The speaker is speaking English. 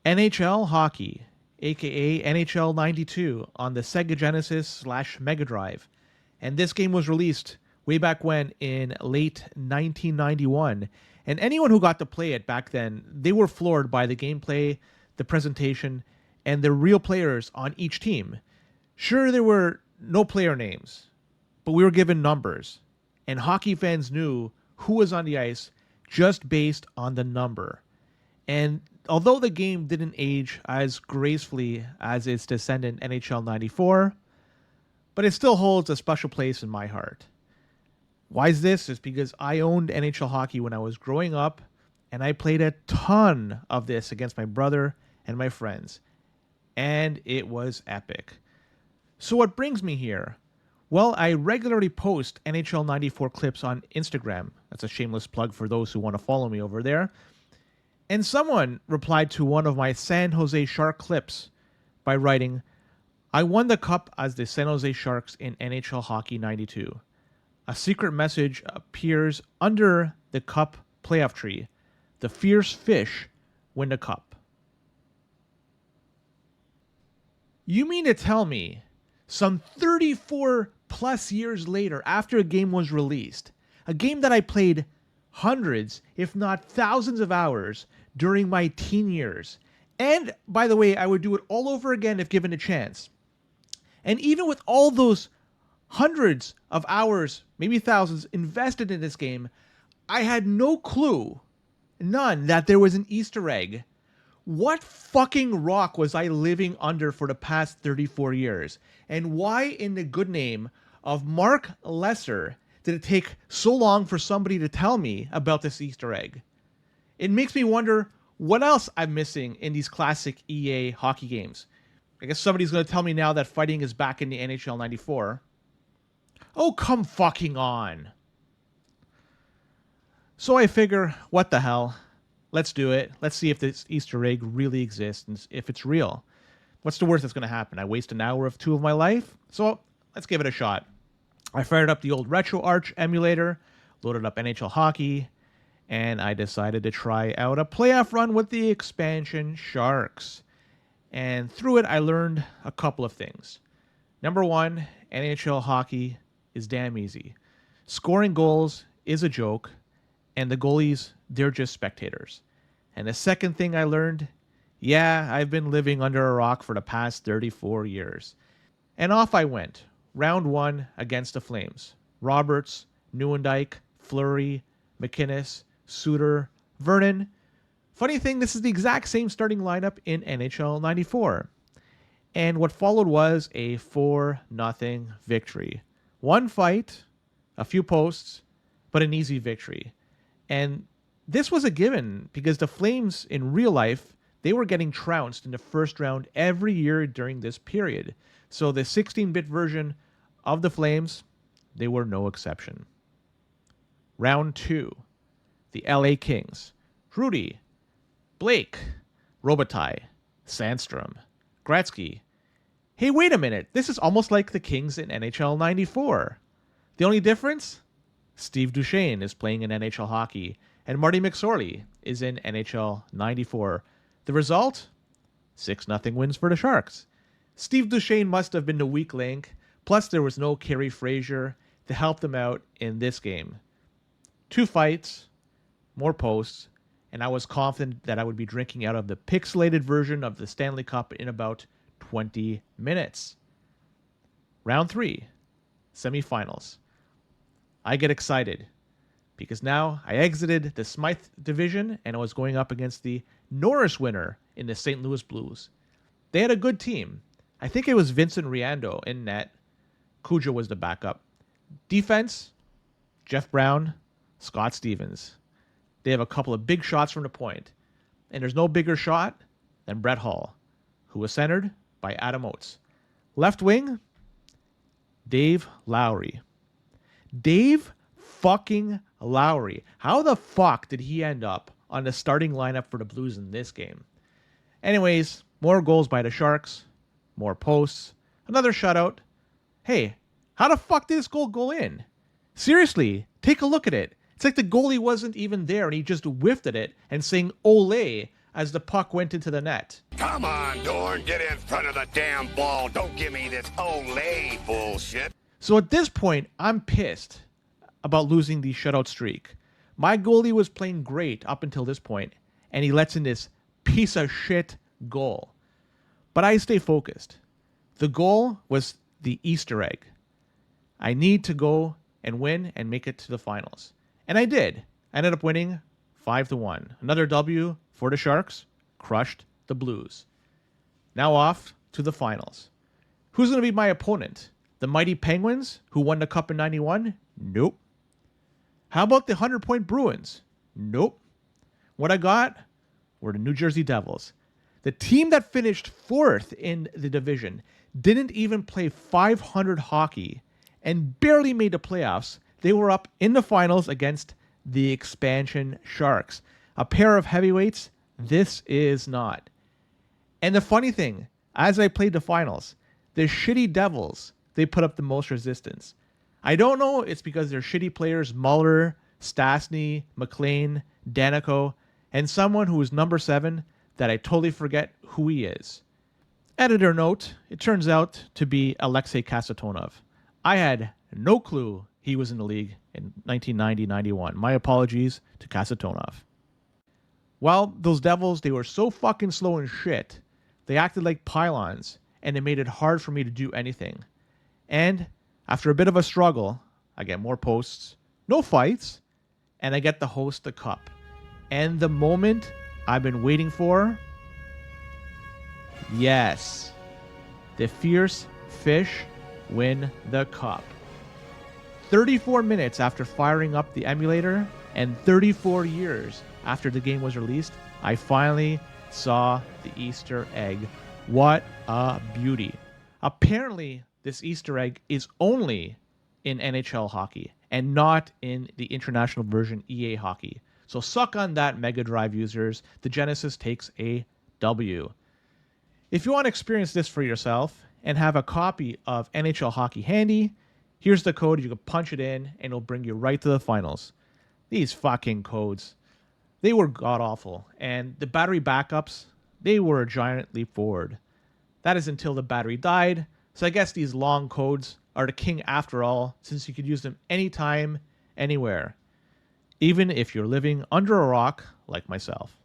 NHL Hockey, aka NHL 92, on the Sega Genesis/Mega Drive. And this game was released way back when in late 1991. And anyone who got to play it back then, they were floored by the gameplay, the presentation, and the real players on each team. Sure, there were no player names, but we were given numbers. And hockey fans knew who was on the ice just based on the number. And although the game didn't age as gracefully as its descendant NHL 94, but it still holds a special place in my heart. Why is this? It's because I owned NHL hockey when I was growing up, and I played a ton of this against my brother and my friends. And it was epic. So what brings me here? Well, I regularly post NHL 94 clips on Instagram. That's a shameless plug for those who want to follow me over there. And someone replied to one of my San Jose Shark clips by writing, "I won the cup as the San Jose Sharks in NHL Hockey 92. A secret message appears under the cup playoff tree. The fierce fish win the cup." You mean to tell me, some 34 plus years later after a game was released, a game that I played hundreds, if not thousands of hours during my teen years, and by the way, I would do it all over again if given a chance. And even with all those hundreds of hours, maybe thousands, invested in this game, I had no clue, none, that there was an Easter egg. What fucking rock was I living under for the past 34 years? And why in the good name of Mark Lesser did it take so long for somebody to tell me about this Easter egg? It makes me wonder what else I'm missing in these classic EA hockey games. I guess somebody's going to tell me now that fighting is back in the NHL 94. Oh, come fucking on. So I figure, what the hell? Let's do it. Let's see if this Easter egg really exists and if it's real. What's the worst that's going to happen? I waste an hour of two of my life? So let's give it a shot. I fired up the old RetroArch emulator, loaded up NHL Hockey, and I decided to try out a playoff run with the expansion Sharks. And through it, I learned a couple of things. Number one, NHL Hockey is damn easy. Scoring goals is a joke, and the goalies, they're just spectators. And the second thing I learned, yeah, I've been living under a rock for the past 34 years. And off I went. Round one against the Flames. Roberts, Neuendijk, Fleury, McInnes, Suter, Vernon. Funny thing, this is the exact same starting lineup in NHL 94. And what followed was a 4-0 victory. One fight, a few posts, but an easy victory. And this was a given because the Flames in real life, they were getting trounced in the first round every year during this period. So the 16-bit version of the Flames, they were no exception. Round two, the LA Kings. Rudy, Blake, Robitaille, Sandstrom, Gretzky. Hey, wait a minute. This is almost like the Kings in NHL 94. The only difference? Steve Duchesne is playing in NHL hockey, and Marty McSorley is in NHL 94. The result? 6-0 wins for the Sharks. Steve Duchesne must have been the weak link, plus there was no Kerry Fraser to help them out in this game. 2 fights, more posts, and I was confident that I would be drinking out of the pixelated version of the Stanley Cup in about 20 minutes. Round 3, semifinals. I get excited because now I exited the Smythe division and I was going up against the Norris winner in the St. Louis Blues. They had a good team. I think it was Vincent Riando in net. Cujo was the backup. Defense, Jeff Brown, Scott Stevens. They have a couple of big shots from the point. And there's no bigger shot than Brett Hull, who was centered by Adam Oates. Left wing, Dave Lowry. Dave fucking Lowry. How the fuck did he end up on the starting lineup for the Blues in this game? Anyways, more goals by the Sharks, more posts, another shutout. Hey, how the fuck did this goal go in? Seriously, take a look at it. It's like the goalie wasn't even there and he just whiffed at it and saying ole as the puck went into the net. Come on, Dorn, get in front of the damn ball. Don't give me this Olay bullshit. So at this point, I'm pissed about losing the shutout streak. My goalie was playing great up until this point, and he lets in this piece of shit goal. But I stay focused. The goal was the Easter egg. I need to go and win and make it to the finals. And I did. I ended up winning 5-1. Another W for the Sharks. Crushed the Blues. Now off to the finals. Who's going to be my opponent? The mighty Penguins, who won the Cup in 91? Nope. How about the 100-point Bruins? Nope. What I got were the New Jersey Devils. The team that finished 4th in the division didn't even play 500 hockey and barely made the playoffs. They were up in the finals against the expansion Sharks. A pair of heavyweights, this is not. And the funny thing, as I played the finals, the shitty Devils, they put up the most resistance. I don't know, it's because they're shitty players, Muller, Stastny, McLean, Danico, and someone who is number 7 that I totally forget who he is. Editor note, it turns out to be Alexei Kasatonov. I had no clue he was in the league in 1990-91. My apologies to Kasatonov. Well, those Devils, they were so fucking slow and shit. They acted like pylons, and it made it hard for me to do anything. And after a bit of a struggle, I get more posts, no fights, and I get to host the cup. And the moment I've been waiting for, yes, the Fierce Fish win the cup. 34 minutes after firing up the emulator and 34 years after the game was released, I finally saw the Easter egg. What a beauty. Apparently, this Easter egg is only in NHL hockey and not in the international version EA hockey. So suck on that, Mega Drive users. The Genesis takes a W. If you want to experience this for yourself and have a copy of NHL hockey handy, here's the code. You can punch it in and it'll bring you right to the finals. These fucking codes, they were god-awful. And the battery backups, they were a giant leap forward. That is until the battery died. So I guess these long codes are the king after all, since you could use them anytime, anywhere. Even if you're living under a rock like myself.